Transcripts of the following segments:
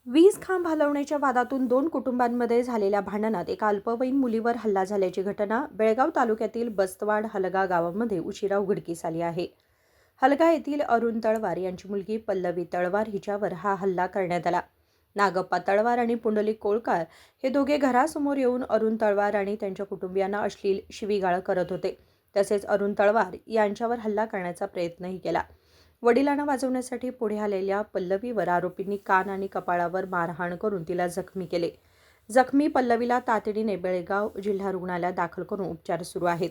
वीज खांब हलवण्याच्या वादातून दोन कुटुंबांमध्ये झालेल्या भांडणात एका अल्पवयीन मुलीवर हल्ला झाल्याची घटना बेळगाव तालुक्यातील बस्तवाड हलगा गावामध्ये उशिरा उघडकीस आली आहे. हलगा येथील अरुण तळवार यांची मुलगी पल्लवी तळवार हिच्यावर हा हल्ला करण्यात आला. नागप्पा तळवार आणि पुंडलिक कोळकार हे दोघे घरासमोर येऊन अरुण तळवार आणि त्यांच्या कुटुंबियांना अश्लील शिवीगाळ करत होते. तसेच अरुण तळवार यांच्यावर हल्ला करण्याचा प्रयत्नही केला. वडिलांना वाचवण्यासाठी पुढे आलेल्या पल्लवीवर आरोपींनी कान आणि कपाळावर मारहाण करून तिला जखमी केले. जखमी पल्लवीला तातडीने बेळगाव जिल्हा रुग्णालयात दाखल करून उपचार सुरू आहेत.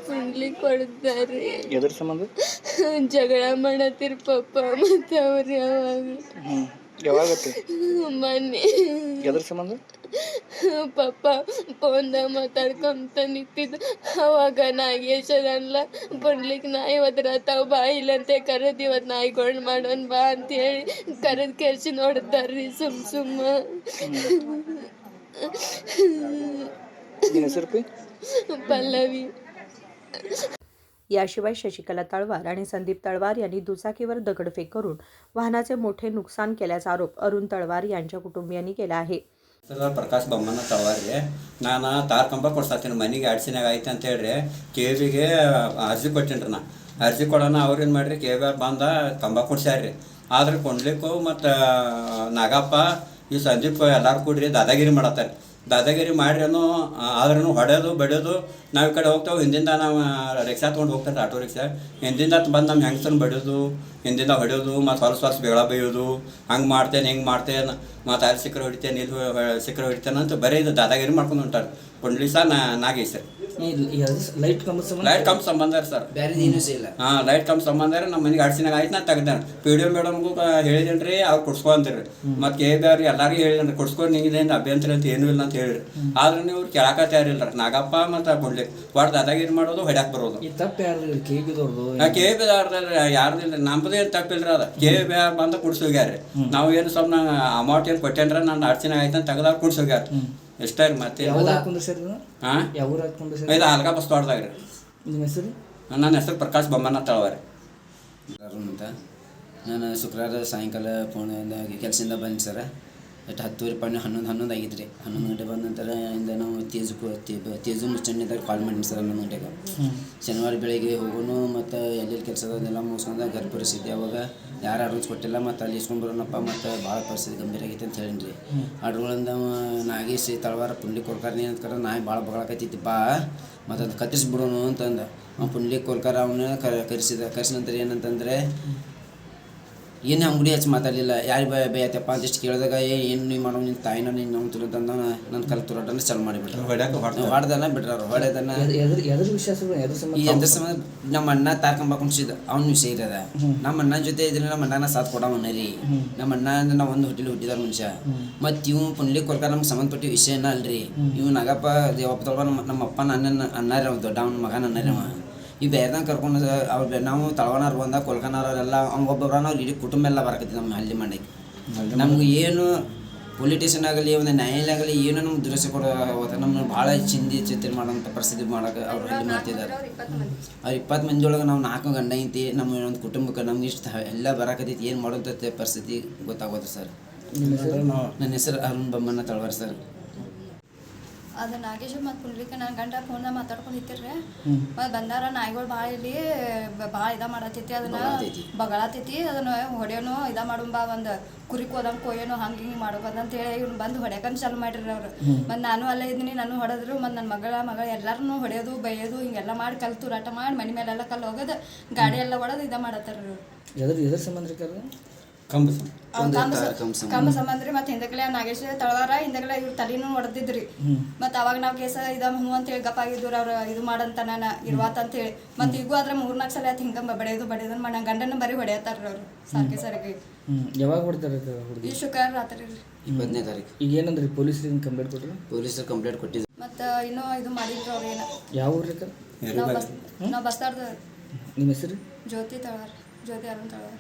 ಕುಂಡ್ಲಿ ಕೊಡ್ತಾರೆ. ಎದ್ರ ಸಂಬಂಧ? ಜಗಳ ಮಾಡತಿರ್ ಪಪ್ಪ ಮತ್ತೆ ಅವ್ರು ಯಾವಾಗತ್ತೆ? ಮೊನ್ನೆ ಎದ್ರ ಸಂಬಂಧ? ಪಪ್ಪ ಫೋನ್ದಾಗ ಮಾತಾಡ್ಕೊಂತ ನಿಂತಿದ್ದ. ಅವಾಗ ನಾಗೇಶ್ ಅದನ್ಲ ಪುಂಡ್ಲಿಕ್ ನಾಯಿ ಒದ್ರತಾವ ಬಾ ಇಲ್ಲಂತೆ ಕರೆದು ಇವತ್ತು ನಾಯಿಗಳನ್ನ ಮಾಡೋನ್ ಬಾ ಅಂತೇಳಿ ಕರೆದು ಕೆರ್ಸಿ ನೋಡ್ತಾರ್ರಿ ಸುಮ್ಮ ನಿನ್ನ ಹೆಸರು? ಪಲ್ಲವಿ. याशिवाय शशिकला तळवार आणि संदीप तळवार यांनी दुचाकीवर दगडफेक करून वाहनाचे मोठे नुकसान केल्याचा आरोप अरुण तळवार यांच्या कुटुंबियांनी केला आहे. ಪ್ರಕಾಶ್ ಬೊಮ್ಮನ ತಳವಾರ್ರಿ ನಾನು ತಾರ್ ಕಂಬ ಕೊಡ್ಸಾತೀನಿ ಮನೆಗೆ ಅಡ್ಸಿನಾಗ ಐತೆ ಅಂತ ಹೇಳ್ರಿ KBಗೆ ಅರ್ಜಿ ಕೊಟ್ಟೇನ್ರಿ. ನಾ ಅರ್ಜಿ ಕೊಡೋಣ ಅವ್ರೇನು ಮಾಡ್ರಿ KB ಬಂದ ಕಂಬ ಕೊಡ್ಸ್ಯಾರ್ರಿ. ಆದ್ರೆ ಕೊಂಡ್ಲಿಕ್ಕು ಮತ್ತು ನಾಗಪ್ಪ ಈ ಸಂದೀಪ್ ಎಲ್ಲರೂ ಕೂಡ್ರಿ ದಾದಾಗಿರಿ ಮಾಡತ್ತಾರೆ. ದಾದಾಗಿರಿ ಮಾಡ್ರೇನು ಆದ್ರೂ ಹೊಡೆಯೋದು ಬಡಿಯೋದು ನಾವು ಈ ಕಡೆ ಹೋಗ್ತೇವೆ. ಹಿಂದಿಂದ ನಾವು ರಿಕ್ಷಾ ತೊಗೊಂಡು ಹೋಗ್ತಾರೆ, ಆಟೋ ರಿಕ್ಷಾ. ಹಿಂದಿಂದ ಬಂದು ನಮ್ಮ ಹೆಂಗಸನ್ನು ಬಡಿಯೋದು, ಹಿಂದಿಂದ ಹೊಡೆಯೋದು, ಮತ್ತು ಹೊಲಸು ಬೇಳ ಬೇಯೋದು, ಹಂಗೆ ಮಾಡ್ತೇನೆ ಹಿಂಗೆ ಮಾಡ್ತೇನೆ, ಮತ್ತು ಅಲ್ಲಿ ಸಿಕ್ಕರೆ ಹೊಡಿತೇನೆ ಇಲ್ಲಿ ಸಿಕ್ಕರೆ ಹೊಡಿತೇನೆ ಅಂತ ಬರೀ ಇದು ದಾದಾಗಿರಿ ಮಾಡ್ಕೊಂಡು ಹೊಂಟಾರೆ. ಪುಂಡ್ಲಿ ಸರ್ ನಾಗೇಶ್ ಸರ್ ಲೈಟ್ ಕಂಬ ಸಂಬಂಧ ರೀ ಸರ್. ಹಾಂ ಲೈಟ್ ಕಂಬ ಸಂಬಂಧ ರೀ. ನಮ್ಮ ಮನೆಗೆ ಅಡ್ಸಿನಾಗ ಆಯ್ತು ನಾನು ತೆಗ್ದೇನೆ. PDO ಮೇಡಮ್ಗೂ ಹೇಳಿದೇನೆ ರೀ, ಅವ್ರು ಕೊಡ್ಸ್ಕೊಂತೀರಿ. ಮತ್ತು KB ಅವ್ರಿಗೆ ಎಲ್ಲರಿಗೂ ಹೇಳಿದೇನೆ ಕೊಡ್ಸ್ಕೊಂಡು ನಿಂಗಿದೇನು ಅಭ್ಯಂತರ ಅಂತ ಏನೂ ಇಲ್ಲ ಅಂತ ಹೇಳಿರಿ. ಆದ್ರೆ ನೀವು ಕೇಳಾಕ ತಯಾರಿಲ್ಲ ರೀ. ನಾಗಪ್ಪ ಮತ್ತು ಪುಂಡ್ಲಿಕ್ ಒಟ್ಟು ದಾದಾಗಿರಿ ಮಾಡೋದು ಹೊಡ್ಯಾಕೆ ಬರೋದು. ಈ ತಪ್ಪು ಯಾರು KBದವ್ರದ್ದು? KB ಯಾರ್ದಿಲ್ಲ ರೀ, ನಮ್ಮದು ಏನು ತಪ್ಪಿಲ್ಲ ರೀ. ಅದು KB ಬಂದ ಕುಡ್ಸೋಗ್ಯಾರ. ನಾವು ಏನು ಸ್ವಲ್ಪ ಅಮೌಂಟ್ ಏನು ಕೊಟ್ಟೇನ್ರ ನಾನು ಅಡ್ಸಿನಾಗ ಆಯ್ತು ಅಂತ ತೆಗ್ದಾಗ ಕುಡ್ಸೋಗ್ಯಾರ. ಎಷ್ಟೇ ರೀ ಮತ್ತೆ. ಹಾಂ ಇದು ಹಲ್ಕ ಬಸ್ ತೋಟದಾಗ ರೀ. ನಿಮ್ಮ ಹೆಸರು? ನನ್ನ ಹೆಸರು ಪ್ರಕಾಶ್ ಬೊಮ್ಮನ ತಳವಾರಿ ಅಂತ. ನಾನು ಶುಕ್ರವಾರ ಸಾಯಂಕಾಲ ಕೆಲಸದಿಂದ ಬಂದು ಸರ ಎಷ್ಟು 10:30 11 ಆಗಿತ್ತು ರೀ. 11 ಗಂಟೆ ಬಂದ ನಂತರ ಇಂದ ನಾವು ತೇಜು ಮುಚ್ಚಣ್ಣಿದಾಗ ಕಾಲ್ ಮಾಡೀನಿ ಸರ್ 11 ಗಂಟೆಗೆ. ಶನಿವಾರ ಬೆಳಿಗ್ಗೆ ಹೋಗೋನು ಮತ್ತು ಎಲ್ಲೆಲ್ಲಿ ಕೆಲಸ ಅದೆಲ್ಲ ಮುಗಿಸ್ಕೊಂಡು ಗರ್ ಪರಿಸ್ಥಿತಿ ಅವಾಗ ಯಾರು ಅಡ್ವಾನ್ಸ್ ಕೊಟ್ಟಿಲ್ಲ, ಮತ್ತು ಅಲ್ಲಿ ಇಸ್ಕೊಂಡು ಬರೋಣಪ್ಪ, ಮತ್ತು ಭಾಳ ಪರಿಸ್ಥಿತಿ ಗಂಭೀರ ಆಗೈತೆ ಅಂತ ಹೇಳೀನಿ ರೀ. ಆಡ್ಗಳಿಂದ ನಾಗೇಶ್ ತಳವಾರ ಪುಂಡ್ಲಿ ಕೊಡ್ಕಾರ್ನಿ ಅಂತ ನಾಯಿ ಭಾಳ ಬಗಳಕತ್ತೈತಿ ಬಾ ಮತ್ತು ಅದು ಕತ್ತರಿಸ್ಬಿಡೋನು ಅಂತಂದು ಪುಂಡ್ಲಿ ಕೊಲ್ಕಾರ ಅವನ್ನ ಕರೆಸಿದ ನಂತರ ಏನಂತಂದರೆ ಏನು ಅಂಗಡಿ ಹಚ್ಚಿ ಮಾತಾಡಲಿಲ್ಲ. ಯಾರು ಬೇಯತ್ತಪ್ಪ ಅಂತ ಇಷ್ಟು ಕೇಳಿದಾಗ ಏನು ನೀವು ಮಾಡೋ ನಿನ್ನ ತಾಯಿನ ನೀನು ನಮ್ಮ ತುರಂತಂದ ನನ್ನ ಕಲ್ ತುರಾಟನ ಚಾಲು ಮಾಡಿಬಿಟ್ರು. ಹೊಡೆದನ್ನ ಬಿಟ್ರವ್ರು. ಹೊಡೆದನ್ನ ಎದ್ರ ಸಂಬಂಧ ನಮ್ಮ ಅಣ್ಣ ತಾರ್ಕೊಂಬ ಕುಣಿಸಿದ ಅವ್ನ ವಿಷಯ ಇರದ. ನಮ್ಮ ಅಣ್ಣನ ಜೊತೆ ಇದ್ರೆ ನಮ್ಮ ಅಣ್ಣನ ಸಾಥ್ ಕೊಡವನ್ನ ರೀ. ನಮ್ಮ ಅಣ್ಣ ಅಂದ್ರೆ ನಾವು ಒಂದು ಹೋಟೆಲ್ ಹುಟ್ಟಿದಾರ ಮನುಷ್ಯ. ಮತ್ತು ಇವು ಪುಂಡ್ಲಿ ಕೊಲ್ಕಾರ ನಮ್ಗೆ ಸಂಬಂಧಪಟ್ಟ ವಿಷಯನ ಅಲ್ರಿ. ಇವು ನಾಗಪ್ಪ ದೇವಪ್ಪ ನಮ್ಮ ಅಪ್ಪನ ಅಣ್ಣಾರ ಅವ್ನು ದೊಡ್ಡ ಅವ್ನ ಮಗನ ಅಣ್ಣಾರ ಅವ. ಈ ಬೇರೆದಂಗೆ ಕರ್ಕೊಂಡು ಅವ್ರು ನಾವು ತಳವನಾರು ಬಂದಾಗ ಕೊಲ್ಕನವರೆಲ್ಲ ಅವ್ನು ಒಬ್ಬೊಬ್ಬರನ್ನ ಅವ್ರು ಇಡೀ ಕುಟುಂಬ ಎಲ್ಲ ಬರಕತ್ತಿ ನಮ್ಮ ಹಳ್ಳಿ ಮಂಡಕ್ಕೆ. ನಮ್ಗೆ ಏನು ಪೊಲಿಟಿಷಿಯನ್ ಆಗಲಿ ಒಂದು ನ್ಯಾಯಾಲಯ ಆಗಲಿ ಏನೋ ನಮ್ಗೆ ದುರಸ್ತಿ ಕೊಡೋ ನಮ್ಮನ್ನು ಭಾಳ ಚಿಂತೆ ಮಾಡೋಂಥ ಪರಿಸ್ಥಿತಿ ಮಾಡೋಕೆ ಅವ್ರು ಹಳ್ಳಿ ಮಾಡ್ತಿದ್ದಾರೆ. ಅವ್ರು 20 ಮಂದಿ ಒಳಗೆ ನಾವು 4 ಗಂಡ ಐತಿ ನಮ್ಮ ಒಂದು ಕುಟುಂಬಕ್ಕೆ ನಮ್ಗೆ ಇಷ್ಟು ಎಲ್ಲ ಬರಾಕತ್ತೈತಿ. ಏನು ಮಾಡೋಂಥ ಪರಿಸ್ಥಿತಿ ಗೊತ್ತಾಗೋದು ಸರ್. ನನ್ನ ಹೆಸರು ಅರುಣ್ ಬೊಮ್ಮನ ತಳವಾರ ಸರ್. ಅದು ನಾಗೇಶ್ ಮತ್ತು ಪುಂಡ್ಲಿಕ ನನ್ನ ಗಂಡ ಫೋನ್ದಾಗ ಮಾತಾಡ್ಕೊಂಡು ಇತ್ತಿರ್ರಿ. ಮತ್ತು ಬಂದಾರ ನಾಯಿಗಳು ಭಾಳ ಇಲ್ಲಿ ಭಾಳ ಮಾಡತ್ತೈತಿ, ಅದನ್ನ ಬಗಳತೈತಿ, ಅದನ್ನು ಹೊಡೆಯೋನು ಮಾಡುಂಬ ಒಂದು ಕುರಿ ಕೋದಂಗೆ ಕೊಯ್ಯೋನು ಹಂಗೆ ಹಿಂಗೆ ಮಾಡೋಕಂತೇಳಿ ಇವ್ನು ಬಂದು ಹೊಡ್ಯಾಕಂತ ಚಾಲು ಮಾಡಿರಿ ಅವ್ರು. ಮತ್ತು ನಾನು ಅಲ್ಲೇ ಇದ್ದೀನಿ, ನಾನು ಹೊಡೆದ್ರು. ಮತ್ತು ನನ್ನ ಮಗ ಎಲ್ಲರೂ ಹೊಡೆಯೋದು ಬೈಯೋದು ಹಿಂಗೆಲ್ಲ ಮಾಡಿ ಕಲ್ಲು ತೂರಾಟ ಮಾಡಿ ಮನೆ ಮೇಲೆಲ್ಲ ಕಲ್ಲು ಹೋಗೋದು, ಗಾಡಿ ಎಲ್ಲ ಹೊಡೆದು ಮಾಡತ್ತಾರ ಎದ್ರ ಸಂಬಂಧ ಕಂಬ ಕಂಬ ಸಂಬಂಧ ರೀ. ಮತ್ತು ಹಿಂದಗಲೆ ನಾಗೇಶ್ ತಳವಾರ ಹಿಂದಗಲೆ ಇವ್ರು ತಲೆನೂ ಹೊಡೆದಿದ್ರಿ. ಮತ್ತು ಅವಾಗ ನಾವು ಕೇಸ ಹ್ಞೂ ಅಂತೇಳಿ ಗಪ್ಪಾಗಿದ್ರು ಅವ್ರು ಇದು ಮಾಡಂತ ನಾನು ಇರುವಾತ ಅಂತೇಳಿ. ಮತ್ತು ಈಗೂ ಆದ್ರೆ 3-4 ಸಲ ಆಯ್ತು ಹಿಂಗೆ ಬಡಿಯೋದು ನನ್ನ ಗಂಡನ ಬರೀ ಹೊಡೆಯತ್ತಾರ ಅವ್ರು ಸಾರಿಗೆ. ಯಾವಾಗ ಹೊಡ್ತಾರೆ? ಈ ಶುಕ್ರವಾರ ರಾತ್ರಿ ರೀ 20ನೇ ತಾರೀಕು. ಈಗ ಏನಂದ್ರಿ ಪೊಲೀಸರಿಗೆ ಕಂಪ್ಲೇಂಟ್ ಕೊಟ್ಟರು? ಪೊಲೀಸರು ಕಂಪ್ಲೇಂಟ್ ಕೊಟ್ಟಿದ್ರು. ಮತ್ತು ಇನ್ನೂ ಇದು ಮಾಡಿದ್ರು ಅವ್ರು ಏನು. ಯಾವ ಊರ್ರಿ? ನಾವು ಬಸ್ತಾರ್ದ. ನಿಮ್ಮ ಹೆಸರು? ಜ್ಯೋತಿ ಅರುಣ್ तळवार.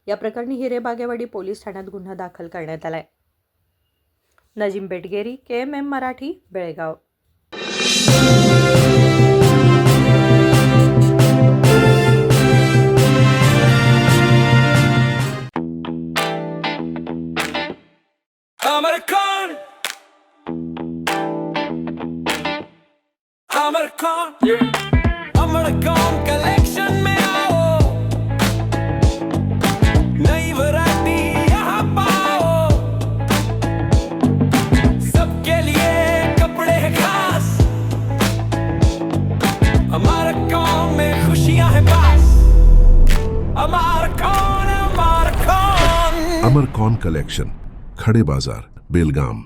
या प्रकरणी हिरेबागेवाडी पोलीस ठाण्यात गुन्हा दाखल करण्यात आलाय. Nazeem Betageri, KMM Marathi, Belgaum. American collection में आओ, नई वैरायटी यहाँ पाओ, सबके लिए कपड़े हैं खास, अमेरिकन में खुशियाँ हैं पास, अमेरिकन अमरकॉन कलेक्शन, खड़े बाजार, बेलगाम।